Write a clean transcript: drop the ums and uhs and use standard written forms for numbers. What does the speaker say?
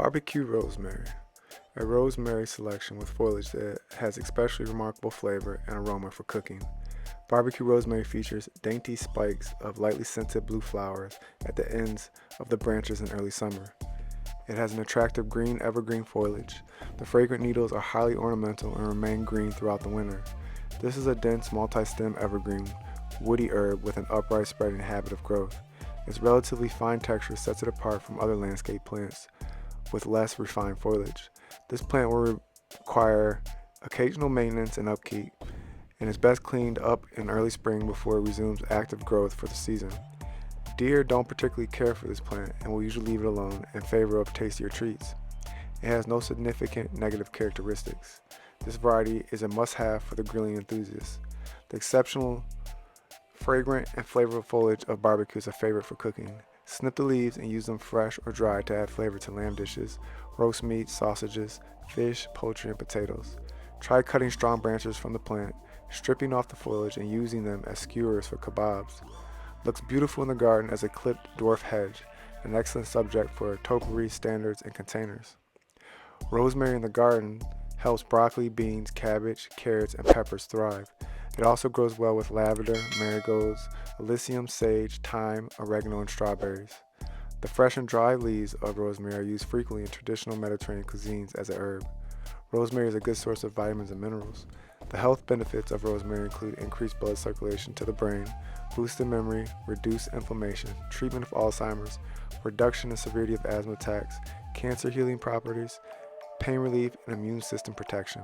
Barbecue Rosemary, a rosemary selection with foliage that has especially remarkable flavor and aroma for cooking. Barbecue rosemary features dainty spikes of lightly scented blue flowers at the ends of the branches in early summer. It has an attractive green evergreen foliage. The fragrant needles are highly ornamental and remain green throughout the winter. This is a dense multi-stem evergreen, woody herb with an upright spreading habit of growth. Its relatively fine texture sets it apart from other landscape plants with less refined foliage. This plant will require occasional maintenance and upkeep, and is best cleaned up in early spring before it resumes active growth for the season. Deer don't particularly care for this plant and will usually leave it alone in favor of tastier treats. It has no significant negative characteristics. This variety is a must-have for the grilling enthusiast. The exceptional, fragrant, and flavorful foliage of barbecue is a favorite for cooking. Snip the leaves and use them fresh or dry to add flavor to lamb dishes, roast meat, sausages, fish, poultry, and potatoes. Try cutting strong branches from the plant, stripping off the foliage, and using them as skewers for kebabs. Looks beautiful in the garden as a clipped dwarf hedge, an excellent subject for topiary standards and containers. Rosemary in the garden helps broccoli, beans, cabbage, carrots, and peppers thrive. It also grows well with lavender, marigolds, alyssum, sage, thyme, oregano, and strawberries. The fresh and dry leaves of rosemary are used frequently in traditional Mediterranean cuisines as a herb. Rosemary is a good source of vitamins and minerals. The health benefits of rosemary include increased blood circulation to the brain, boosted memory, reduced inflammation, treatment of Alzheimer's, reduction in severity of asthma attacks, cancer healing properties, pain relief, and immune system protection.